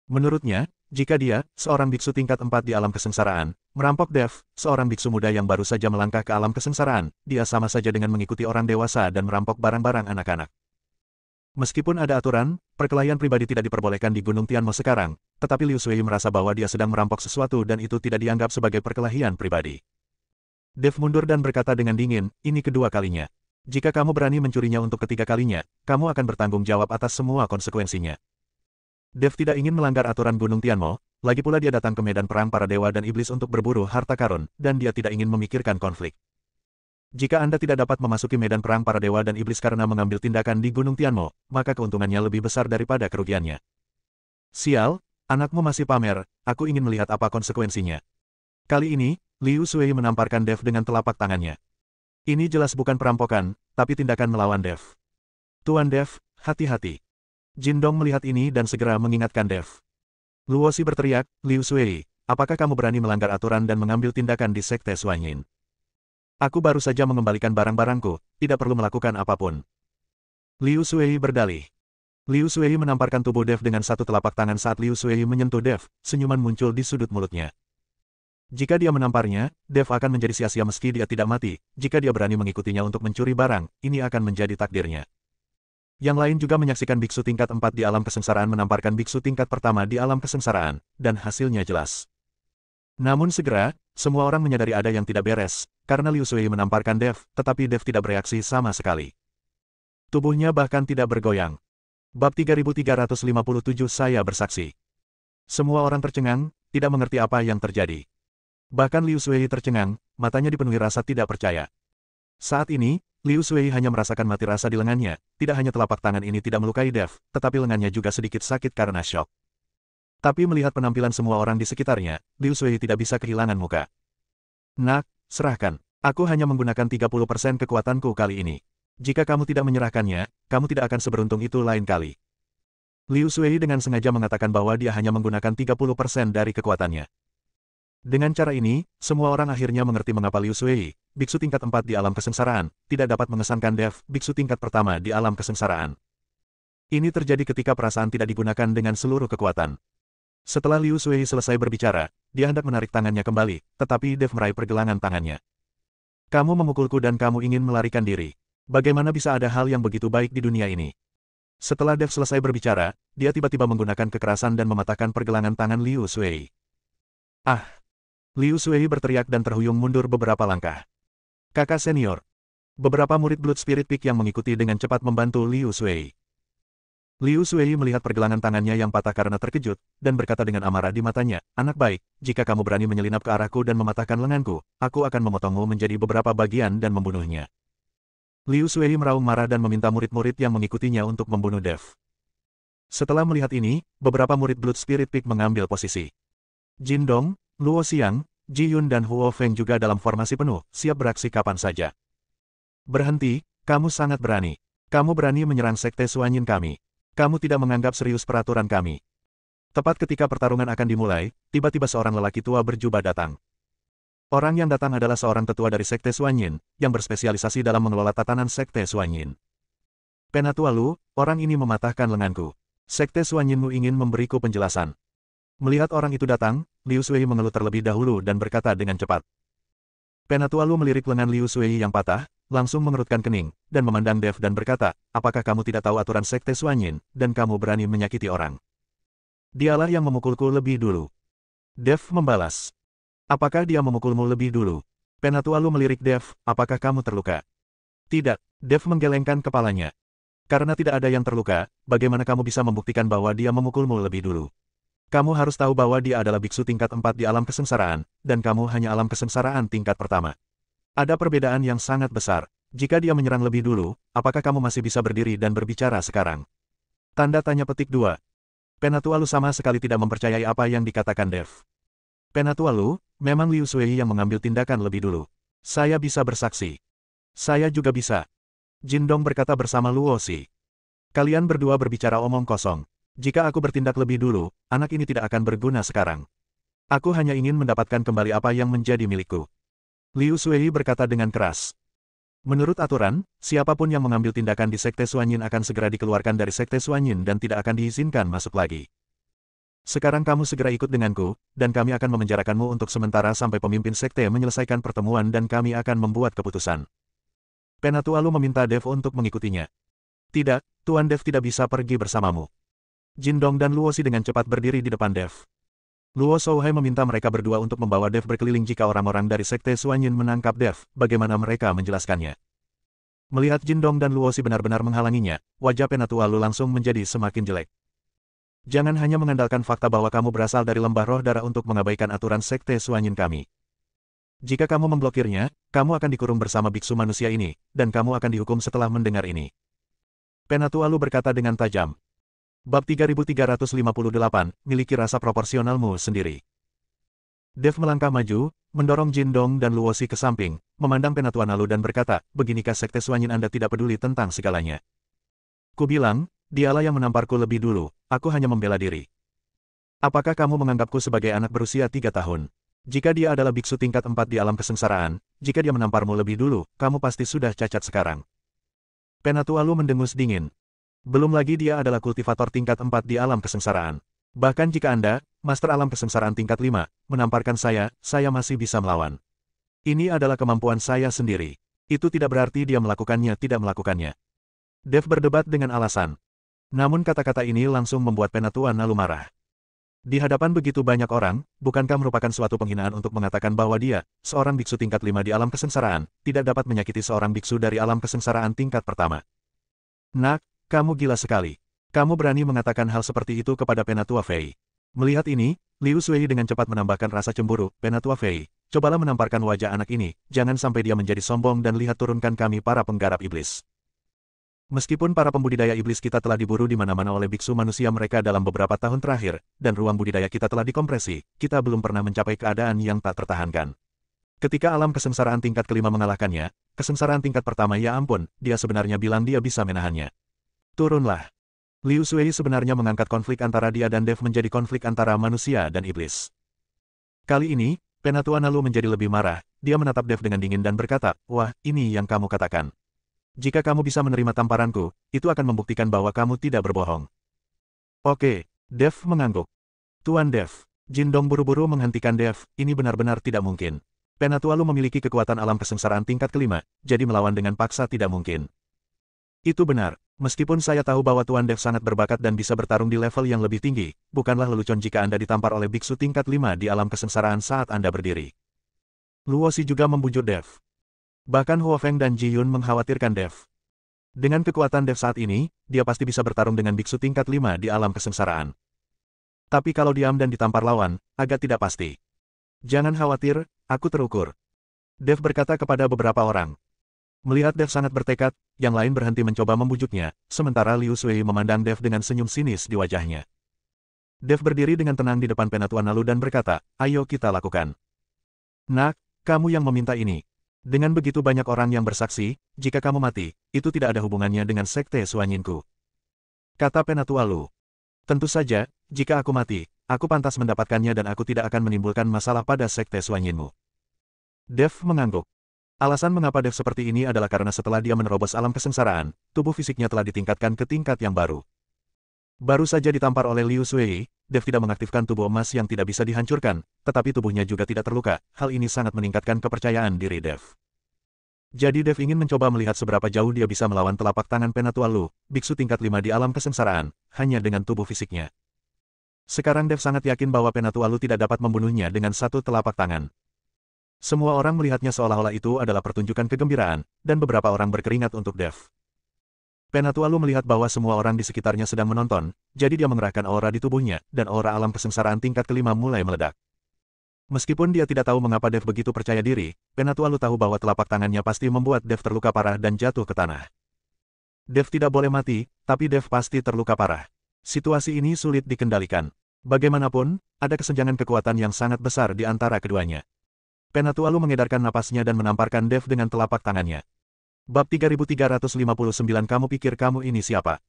Menurutnya, jika dia, seorang biksu tingkat 4 di alam kesengsaraan, merampok Dev, seorang biksu muda yang baru saja melangkah ke alam kesengsaraan, dia sama saja dengan mengikuti orang dewasa dan merampok barang-barang anak-anak. Meskipun ada aturan, perkelahian pribadi tidak diperbolehkan di Gunung Tianmo sekarang, tetapi Liu Sui merasa bahwa dia sedang merampok sesuatu dan itu tidak dianggap sebagai perkelahian pribadi. Dev mundur dan berkata dengan dingin, ini kedua kalinya. Jika kamu berani mencurinya untuk ketiga kalinya, kamu akan bertanggung jawab atas semua konsekuensinya. Dev tidak ingin melanggar aturan Gunung Tianmo, lagi pula dia datang ke medan perang para dewa dan iblis untuk berburu harta karun, dan dia tidak ingin memikirkan konflik. Jika Anda tidak dapat memasuki medan perang para dewa dan iblis karena mengambil tindakan di Gunung Tianmo, maka keuntungannya lebih besar daripada kerugiannya. Sial, anakmu masih pamer, aku ingin melihat apa konsekuensinya. Kali ini, Liu Sui menamparkan Dev dengan telapak tangannya. Ini jelas bukan perampokan, tapi tindakan melawan Dev. Tuan Dev, hati-hati. Jindong melihat ini dan segera mengingatkan Dev. Luosi berteriak, Liu Sui, apakah kamu berani melanggar aturan dan mengambil tindakan di Sekte Suanyin? Aku baru saja mengembalikan barang-barangku, tidak perlu melakukan apapun. Liu Sui berdalih. Liu Sui menamparkan tubuh Dev dengan satu telapak tangan saat Liu Sui menyentuh Dev, senyuman muncul di sudut mulutnya. Jika dia menamparnya, Dev akan menjadi sia-sia meski dia tidak mati, jika dia berani mengikutinya untuk mencuri barang, ini akan menjadi takdirnya. Yang lain juga menyaksikan biksu tingkat 4 di alam kesengsaraan menamparkan biksu tingkat pertama di alam kesengsaraan, dan hasilnya jelas. Namun segera, semua orang menyadari ada yang tidak beres, karena Liu Sui menamparkan Dev, tetapi Dev tidak bereaksi sama sekali. Tubuhnya bahkan tidak bergoyang. Bab 3357 saya bersaksi. Semua orang tercengang, tidak mengerti apa yang terjadi. Bahkan Liu Sui tercengang, matanya dipenuhi rasa tidak percaya. Saat ini, Liu Sui hanya merasakan mati rasa di lengannya, tidak hanya telapak tangan ini tidak melukai Dev, tetapi lengannya juga sedikit sakit karena syok. Tapi melihat penampilan semua orang di sekitarnya, Liu Sui tidak bisa kehilangan muka. Nak, serahkan. Aku hanya menggunakan 30% kekuatanku kali ini. Jika kamu tidak menyerahkannya, kamu tidak akan seberuntung itu lain kali. Liu Sui dengan sengaja mengatakan bahwa dia hanya menggunakan 30% dari kekuatannya. Dengan cara ini, semua orang akhirnya mengerti mengapa Liu Sui, biksu tingkat 4 di alam kesengsaraan, tidak dapat mengesankan Dev, biksu tingkat pertama di alam kesengsaraan. Ini terjadi ketika perasaan tidak digunakan dengan seluruh kekuatan. Setelah Liu Sui selesai berbicara, dia hendak menarik tangannya kembali, tetapi Dev meraih pergelangan tangannya. Kamu memukulku dan kamu ingin melarikan diri. Bagaimana bisa ada hal yang begitu baik di dunia ini? Setelah Dev selesai berbicara, dia tiba-tiba menggunakan kekerasan dan mematahkan pergelangan tangan Liu Sui. Ah! Liu Sui berteriak dan terhuyung mundur beberapa langkah. Kakak senior. Beberapa murid Blood Spirit Peak yang mengikuti dengan cepat membantu Liu Sui. Liu Sui melihat pergelangan tangannya yang patah karena terkejut, dan berkata dengan amarah di matanya, anak baik, jika kamu berani menyelinap ke arahku dan mematahkan lenganku, aku akan memotongmu menjadi beberapa bagian dan membunuhnya. Liu Sui meraung marah dan meminta murid-murid yang mengikutinya untuk membunuh Dev. Setelah melihat ini, beberapa murid Blood Spirit Peak mengambil posisi. Jin Dong, Luo Xiang, Ji Yun dan Huo Feng juga dalam formasi penuh, siap beraksi kapan saja. Berhenti, kamu sangat berani. Kamu berani menyerang Sekte Suanyin kami. Kamu tidak menganggap serius peraturan kami. Tepat ketika pertarungan akan dimulai, tiba-tiba seorang lelaki tua berjubah datang. Orang yang datang adalah seorang tetua dari Sekte Suanyin, yang berspesialisasi dalam mengelola tatanan Sekte Suanyin. Penatua Lu, orang ini mematahkan lenganku. Sekte Suanyinmu ingin memberiku penjelasan. Melihat orang itu datang, Liu Sui mengeluh terlebih dahulu dan berkata dengan cepat. Penatua Lu melirik lengan Liu Sui yang patah, langsung mengerutkan kening, dan memandang Dev dan berkata, apakah kamu tidak tahu aturan Sekte Suanyin, dan kamu berani menyakiti orang? Dialah yang memukulku lebih dulu. Dev membalas. Apakah dia memukulmu lebih dulu? Penatua Lu melirik Dev, apakah kamu terluka? Tidak, Dev menggelengkan kepalanya. Karena tidak ada yang terluka, bagaimana kamu bisa membuktikan bahwa dia memukulmu lebih dulu? Kamu harus tahu bahwa dia adalah biksu tingkat 4 di alam kesengsaraan, dan kamu hanya alam kesengsaraan tingkat pertama. Ada perbedaan yang sangat besar. Jika dia menyerang lebih dulu, apakah kamu masih bisa berdiri dan berbicara sekarang? Tanda tanya petik 2. Penatua Lu sama sekali tidak mempercayai apa yang dikatakan Dev. Penatua Lu, memang Liu Sui yang mengambil tindakan lebih dulu. Saya bisa bersaksi. Saya juga bisa. Jin Dong berkata bersama Luo Xi. Kalian berdua berbicara omong kosong. Jika aku bertindak lebih dulu, anak ini tidak akan berguna sekarang. Aku hanya ingin mendapatkan kembali apa yang menjadi milikku. Liu Sui berkata dengan keras. Menurut aturan, siapapun yang mengambil tindakan di Sekte Suanyin akan segera dikeluarkan dari Sekte Suanyin dan tidak akan diizinkan masuk lagi. Sekarang kamu segera ikut denganku, dan kami akan memenjarakanmu untuk sementara sampai pemimpin Sekte menyelesaikan pertemuan dan kami akan membuat keputusan. Penatua Lu meminta Dev untuk mengikutinya. Tidak, Tuan Dev tidak bisa pergi bersamamu. Jin Dong dan Luo Xi dengan cepat berdiri di depan Dev. Luo Shouhai meminta mereka berdua untuk membawa Dev berkeliling jika orang-orang dari Sekte Suanyin menangkap Dev, bagaimana mereka menjelaskannya. Melihat Jin Dong dan Luo Xi benar-benar menghalanginya, wajah Penatua Lu langsung menjadi semakin jelek. Jangan hanya mengandalkan fakta bahwa kamu berasal dari lembah roh darah untuk mengabaikan aturan Sekte Suanyin kami. Jika kamu memblokirnya, kamu akan dikurung bersama biksu manusia ini, dan kamu akan dihukum setelah mendengar ini. Penatua Lu berkata dengan tajam. Bab 3358, miliki rasa proporsionalmu sendiri. Dev melangkah maju, mendorong Jin Dong dan Luo Xi ke samping, memandang Penatua Lu dan berkata, beginikah Sekte Suanyin Anda tidak peduli tentang segalanya? Ku bilang, dialah yang menamparku lebih dulu, aku hanya membela diri. Apakah kamu menganggapku sebagai anak berusia 3 tahun? Jika dia adalah biksu tingkat 4 di alam kesengsaraan, jika dia menamparmu lebih dulu, kamu pasti sudah cacat sekarang. Penatua Lu mendengus dingin. Belum lagi dia adalah kultivator tingkat 4 di alam kesengsaraan. Bahkan jika Anda, Master Alam Kesengsaraan tingkat 5, menamparkan saya masih bisa melawan. Ini adalah kemampuan saya sendiri. Itu tidak berarti dia melakukannya tidak melakukannya. Dev berdebat dengan alasan. Namun kata-kata ini langsung membuat Penatua Lu marah. Di hadapan begitu banyak orang, bukankah merupakan suatu penghinaan untuk mengatakan bahwa dia, seorang biksu tingkat 5 di alam kesengsaraan, tidak dapat menyakiti seorang biksu dari alam kesengsaraan tingkat pertama? Nak, kamu gila sekali. Kamu berani mengatakan hal seperti itu kepada Penatua Fei. Melihat ini, Liu Sui dengan cepat menambahkan rasa cemburu, Penatua Fei, cobalah menamparkan wajah anak ini, jangan sampai dia menjadi sombong dan lihat turunkan kami para penggarap iblis. Meskipun para pembudidaya iblis kita telah diburu di mana-mana oleh biksu manusia mereka dalam beberapa tahun terakhir, dan ruang budidaya kita telah dikompresi, kita belum pernah mencapai keadaan yang tak tertahankan. Ketika alam kesengsaraan tingkat kelima mengalahkannya, kesengsaraan tingkat pertama ya ampun, dia sebenarnya bilang dia bisa menahannya. Turunlah. Liu Sui sebenarnya mengangkat konflik antara dia dan Dev menjadi konflik antara manusia dan iblis. Kali ini, Penatua Lu menjadi lebih marah, dia menatap Dev dengan dingin dan berkata, wah, ini yang kamu katakan. Jika kamu bisa menerima tamparanku, itu akan membuktikan bahwa kamu tidak berbohong. Oke, Dev mengangguk. Tuan Dev. Jin Dong buru-buru menghentikan Dev, ini benar-benar tidak mungkin. Penatua Lu memiliki kekuatan alam kesengsaraan tingkat kelima, jadi melawan dengan paksa tidak mungkin. Itu benar, meskipun saya tahu bahwa Tuan Dev sangat berbakat dan bisa bertarung di level yang lebih tinggi, bukanlah lelucon jika Anda ditampar oleh biksu tingkat 5 di alam kesengsaraan saat Anda berdiri. Luo Xi juga membujuk Dev. Bahkan Huo Feng dan Ji Yun mengkhawatirkan Dev. Dengan kekuatan Dev saat ini, dia pasti bisa bertarung dengan biksu tingkat 5 di alam kesengsaraan. Tapi kalau diam dan ditampar lawan, agak tidak pasti. Jangan khawatir, aku terukur. Dev berkata kepada beberapa orang. Melihat Dev sangat bertekad, yang lain berhenti mencoba membujuknya, sementara Liu Sui memandang Dev dengan senyum sinis di wajahnya. Dev berdiri dengan tenang di depan Penatuan Nalu dan berkata, "Ayo kita lakukan." "Nak, kamu yang meminta ini. Dengan begitu banyak orang yang bersaksi, jika kamu mati, itu tidak ada hubungannya dengan Sekte Suanyinku," kata Penatua Lu. "Tentu saja, jika aku mati, aku pantas mendapatkannya dan aku tidak akan menimbulkan masalah pada Sekte Suanyinmu." Dev mengangguk. Alasan mengapa Dev seperti ini adalah karena setelah dia menerobos alam kesengsaraan, tubuh fisiknya telah ditingkatkan ke tingkat yang baru. Baru saja ditampar oleh Liu Sui, Dev tidak mengaktifkan tubuh emas yang tidak bisa dihancurkan, tetapi tubuhnya juga tidak terluka. Hal ini sangat meningkatkan kepercayaan diri Dev. Jadi Dev ingin mencoba melihat seberapa jauh dia bisa melawan telapak tangan Penatua Lu, biksu tingkat 5 di alam kesengsaraan, hanya dengan tubuh fisiknya. Sekarang Dev sangat yakin bahwa Penatua Lu tidak dapat membunuhnya dengan satu telapak tangan. Semua orang melihatnya seolah-olah itu adalah pertunjukan kegembiraan, dan beberapa orang berkeringat untuk Dev. Penatua Lu melihat bahwa semua orang di sekitarnya sedang menonton, jadi dia mengerahkan aura di tubuhnya, dan aura alam kesengsaraan tingkat kelima mulai meledak. Meskipun dia tidak tahu mengapa Dev begitu percaya diri, Penatua Lu tahu bahwa telapak tangannya pasti membuat Dev terluka parah dan jatuh ke tanah. Dev tidak boleh mati, tapi Dev pasti terluka parah. Situasi ini sulit dikendalikan. Bagaimanapun, ada kesenjangan kekuatan yang sangat besar di antara keduanya. Penatua Lu mengedarkan napasnya dan menamparkan Dev dengan telapak tangannya. Bab 3359 Kamu pikir kamu ini siapa?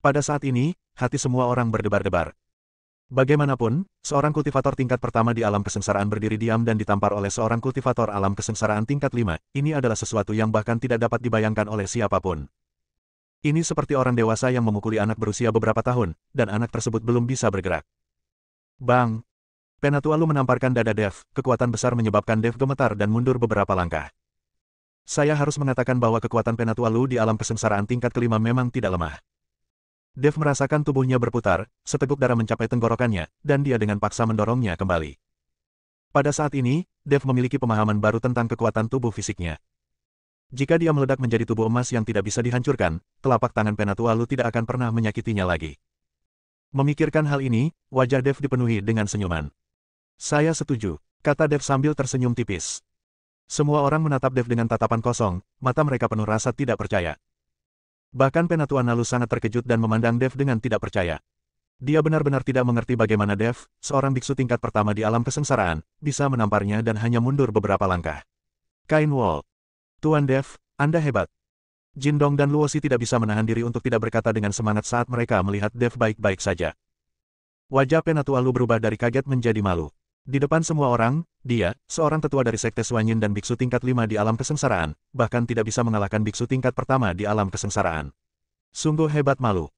Pada saat ini, hati semua orang berdebar-debar. Bagaimanapun, seorang kultivator tingkat pertama di alam kesengsaraan berdiri diam dan ditampar oleh seorang kultivator alam kesengsaraan tingkat 5, ini adalah sesuatu yang bahkan tidak dapat dibayangkan oleh siapapun. Ini seperti orang dewasa yang memukuli anak berusia beberapa tahun, dan anak tersebut belum bisa bergerak. Bang! Penatua Lu menamparkan dada Dev, kekuatan besar menyebabkan Dev gemetar dan mundur beberapa langkah. Saya harus mengatakan bahwa kekuatan Penatua Lu di alam kesengsaraan tingkat kelima memang tidak lemah. Dev merasakan tubuhnya berputar, seteguk darah mencapai tenggorokannya, dan dia dengan paksa mendorongnya kembali. Pada saat ini, Dev memiliki pemahaman baru tentang kekuatan tubuh fisiknya. Jika dia meledak menjadi tubuh emas yang tidak bisa dihancurkan, telapak tangan Penatua Lu tidak akan pernah menyakitinya lagi. Memikirkan hal ini, wajah Dev dipenuhi dengan senyuman. "Saya setuju," kata Dev sambil tersenyum tipis. Semua orang menatap Dev dengan tatapan kosong, mata mereka penuh rasa tidak percaya. Bahkan Penatua Nalu sangat terkejut dan memandang Dev dengan tidak percaya. Dia benar-benar tidak mengerti bagaimana Dev, seorang biksu tingkat pertama di alam kesengsaraan, bisa menamparnya dan hanya mundur beberapa langkah. Kain Wall. "Tuan Dev, Anda hebat." Jin Dong dan Luosi tidak bisa menahan diri untuk tidak berkata dengan semangat saat mereka melihat Dev baik-baik saja. Wajah Penatua Lu berubah dari kaget menjadi malu. Di depan semua orang, dia, seorang tetua dari Sekte Suanyin dan biksu tingkat 5 di alam kesengsaraan, bahkan tidak bisa mengalahkan biksu tingkat pertama di alam kesengsaraan. Sungguh hebat malu.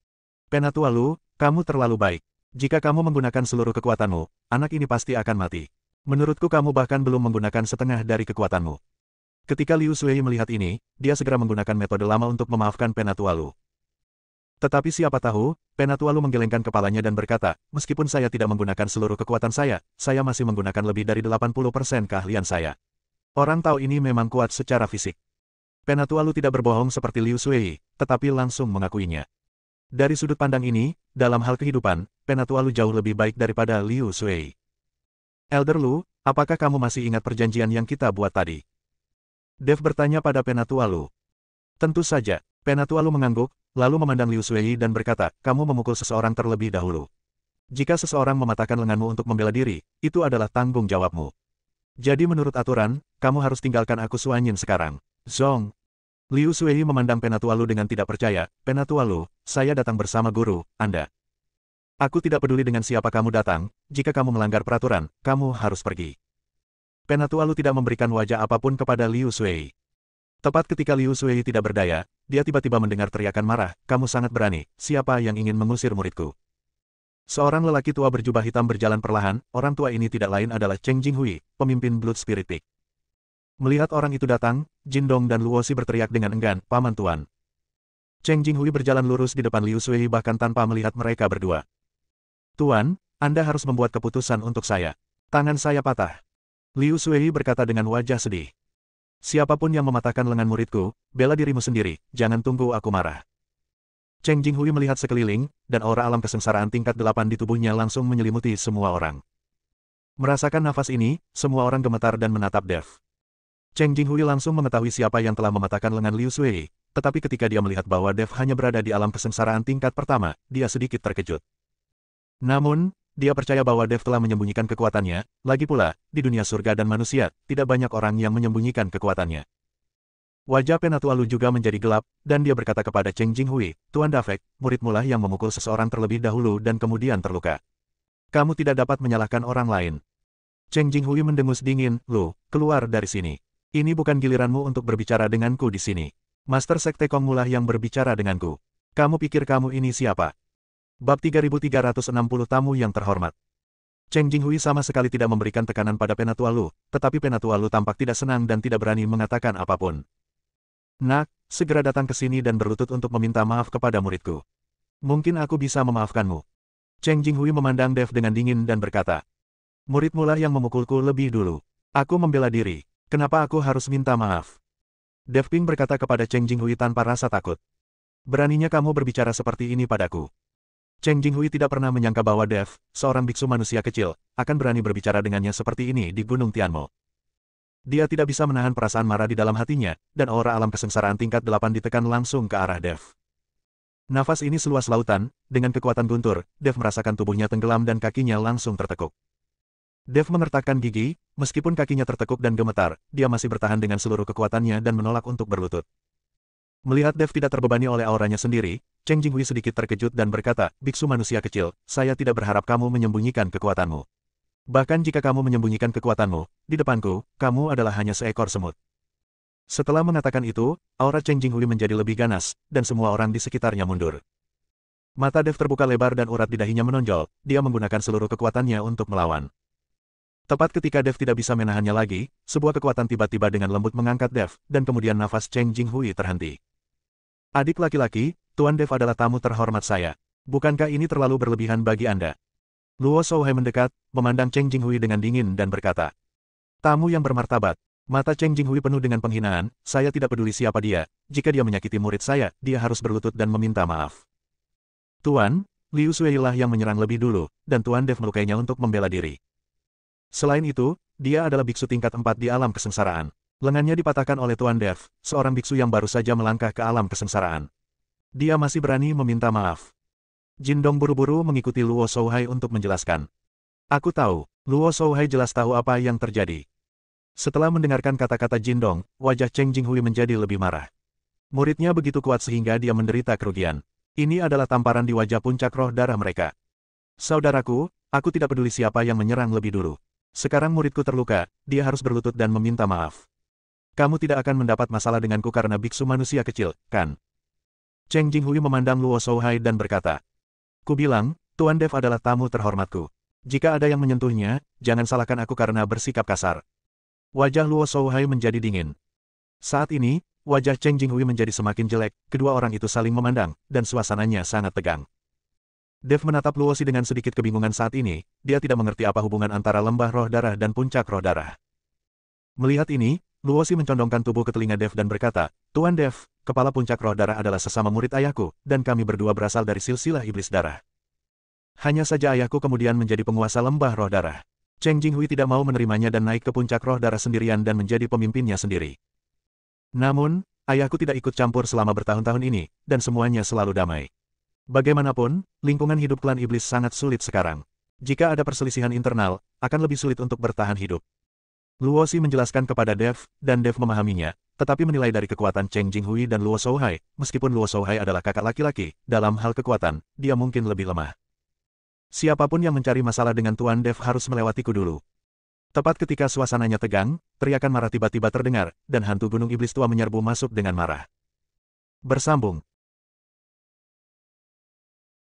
Penatua Lu, kamu terlalu baik. Jika kamu menggunakan seluruh kekuatanmu, anak ini pasti akan mati. Menurutku kamu bahkan belum menggunakan setengah dari kekuatanmu. Ketika Liu Sui melihat ini, dia segera menggunakan metode lama untuk memaafkan Penatua Lu. Tetapi siapa tahu, Penatua Lu menggelengkan kepalanya dan berkata, "Meskipun saya tidak menggunakan seluruh kekuatan saya masih menggunakan lebih dari 80% keahlian saya. Orang tahu ini memang kuat secara fisik." Penatua Lu tidak berbohong seperti Liu Sui, tetapi langsung mengakuinya. Dari sudut pandang ini, dalam hal kehidupan, Penatua Lu jauh lebih baik daripada Liu Sui. "Elder Lu, apakah kamu masih ingat perjanjian yang kita buat tadi?" Dev bertanya pada Penatua Lu. "Tentu saja." Penatua Lu mengangguk, lalu memandang Liu Sui dan berkata, "Kamu memukul seseorang terlebih dahulu. Jika seseorang mematahkan lenganmu untuk membela diri, itu adalah tanggung jawabmu. Jadi menurut aturan, kamu harus tinggalkan aku Suanyin sekarang." "Zong." Liu Sui memandang Penatua Lu dengan tidak percaya, "Penatua Lu, saya datang bersama guru, Anda. Aku tidak peduli dengan siapa kamu datang, jika kamu melanggar peraturan, kamu harus pergi." Penatua Lu tidak memberikan wajah apapun kepada Liu Sui. Tepat ketika Liu Sui tidak berdaya, dia tiba-tiba mendengar teriakan marah, "Kamu sangat berani, siapa yang ingin mengusir muridku?" Seorang lelaki tua berjubah hitam berjalan perlahan, orang tua ini tidak lain adalah Cheng Jinghui, pemimpin Blood Spirit Peak. Melihat orang itu datang, Jin Dong dan Luosi berteriak dengan enggan, "Paman Tuan." Cheng Jinghui berjalan lurus di depan Liu Sui bahkan tanpa melihat mereka berdua. "Tuan, Anda harus membuat keputusan untuk saya. Tangan saya patah." Liu Sui berkata dengan wajah sedih. "Siapapun yang mematahkan lengan muridku, bela dirimu sendiri, jangan tunggu aku marah." Cheng Jinghui melihat sekeliling, dan aura alam kesengsaraan tingkat 8 di tubuhnya langsung menyelimuti semua orang. Merasakan nafas ini, semua orang gemetar dan menatap Dev. Cheng Jinghui langsung mengetahui siapa yang telah mematahkan lengan Liu Sui, tetapi ketika dia melihat bahwa Dev hanya berada di alam kesengsaraan tingkat pertama, dia sedikit terkejut. Namun, dia percaya bahwa Dev telah menyembunyikan kekuatannya, lagi pula, di dunia surga dan manusia, tidak banyak orang yang menyembunyikan kekuatannya. Wajah Penatualu juga menjadi gelap, dan dia berkata kepada Cheng Jinghui, Tuan Dafek, muridmu lah yang memukul seseorang terlebih dahulu dan kemudian terluka. Kamu tidak dapat menyalahkan orang lain. Cheng Jinghui mendengus dingin, Lu, keluar dari sini. Ini bukan giliranmu untuk berbicara denganku di sini. Master Sekte Kongmu lah yang berbicara denganku. Kamu pikir kamu ini siapa? Bab 3360 Tamu yang terhormat. Cheng Jinghui sama sekali tidak memberikan tekanan pada Penatualu, tetapi Penatualu tampak tidak senang dan tidak berani mengatakan apapun. Nak, segera datang ke sini dan berlutut untuk meminta maaf kepada muridku. Mungkin aku bisa memaafkanmu. Cheng Jinghui memandang Dev dengan dingin dan berkata, muridmu lah yang memukulku lebih dulu. Aku membela diri. Kenapa aku harus minta maaf? Dev Ping berkata kepada Cheng Jinghui tanpa rasa takut. Beraninya kamu berbicara seperti ini padaku. Cheng Jinghui tidak pernah menyangka bahwa Dev, seorang biksu manusia kecil, akan berani berbicara dengannya seperti ini di Gunung Tianmo. Dia tidak bisa menahan perasaan marah di dalam hatinya, dan aura alam kesengsaraan tingkat 8 ditekan langsung ke arah Dev. Nafas ini seluas lautan, dengan kekuatan guntur, Dev merasakan tubuhnya tenggelam dan kakinya langsung tertekuk. Dev mengertakkan gigi, meskipun kakinya tertekuk dan gemetar, dia masih bertahan dengan seluruh kekuatannya dan menolak untuk berlutut. Melihat Dev tidak terbebani oleh auranya sendiri, Cheng Jinghui sedikit terkejut dan berkata, biksu manusia kecil, saya tidak berharap kamu menyembunyikan kekuatanmu. Bahkan jika kamu menyembunyikan kekuatanmu, di depanku, kamu adalah hanya seekor semut. Setelah mengatakan itu, aura Cheng Jinghui menjadi lebih ganas, dan semua orang di sekitarnya mundur. Mata Dev terbuka lebar dan urat di dahinya menonjol, dia menggunakan seluruh kekuatannya untuk melawan. Tepat ketika Dev tidak bisa menahannya lagi, sebuah kekuatan tiba-tiba dengan lembut mengangkat Dev, dan kemudian nafas Cheng Jinghui terhenti. Adik laki-laki, Tuan Dev adalah tamu terhormat saya. Bukankah ini terlalu berlebihan bagi Anda? Luo Shouhai mendekat, memandang Cheng Jinghui dengan dingin dan berkata, tamu yang bermartabat. Mata Cheng Jinghui penuh dengan penghinaan, saya tidak peduli siapa dia, jika dia menyakiti murid saya, dia harus berlutut dan meminta maaf. Tuan, Liu Sui lah yang menyerang lebih dulu, dan Tuan Dev melukainya untuk membela diri. Selain itu, dia adalah biksu tingkat 4 di alam kesengsaraan. Lengannya dipatahkan oleh Tuan Dev, seorang biksu yang baru saja melangkah ke alam kesengsaraan. Dia masih berani meminta maaf. Jindong buru-buru mengikuti Luo Shouhai untuk menjelaskan. Aku tahu, Luo Shouhai jelas tahu apa yang terjadi. Setelah mendengarkan kata-kata Jindong, wajah Cheng Jinghui menjadi lebih marah. Muridnya begitu kuat sehingga dia menderita kerugian. Ini adalah tamparan di wajah puncak roh darah mereka. Saudaraku, aku tidak peduli siapa yang menyerang lebih dulu. Sekarang muridku terluka, dia harus berlutut dan meminta maaf. Kamu tidak akan mendapat masalah denganku karena biksu manusia kecil, kan? Cheng Jinghui memandang Luo Shouhai dan berkata, ku bilang, Tuan Dev adalah tamu terhormatku. Jika ada yang menyentuhnya, jangan salahkan aku karena bersikap kasar. Wajah Luo Shouhai menjadi dingin. Saat ini, wajah Cheng Jinghui menjadi semakin jelek, kedua orang itu saling memandang, dan suasananya sangat tegang. Dev menatap Luosi dengan sedikit kebingungan saat ini, dia tidak mengerti apa hubungan antara lembah roh darah dan puncak roh darah. Melihat ini, Luosi mencondongkan tubuh ke telinga Dev dan berkata, Tuan Dev, kepala puncak roh darah adalah sesama murid ayahku, dan kami berdua berasal dari silsilah iblis darah. Hanya saja ayahku kemudian menjadi penguasa lembah roh darah. Cheng Jinghui tidak mau menerimanya dan naik ke puncak roh darah sendirian dan menjadi pemimpinnya sendiri. Namun, ayahku tidak ikut campur selama bertahun-tahun ini, dan semuanya selalu damai. Bagaimanapun, lingkungan hidup klan iblis sangat sulit sekarang. Jika ada perselisihan internal, akan lebih sulit untuk bertahan hidup. Luosi menjelaskan kepada Dev, dan Dev memahaminya, tetapi menilai dari kekuatan Cheng Jinghui dan Luo Shouhai, meskipun Luo Shouhai adalah kakak laki-laki, dalam hal kekuatan, dia mungkin lebih lemah. Siapapun yang mencari masalah dengan Tuan Dev harus melewatiku dulu. Tepat ketika suasananya tegang, teriakan marah tiba-tiba terdengar, dan hantu gunung iblis tua menyerbu masuk dengan marah. Bersambung.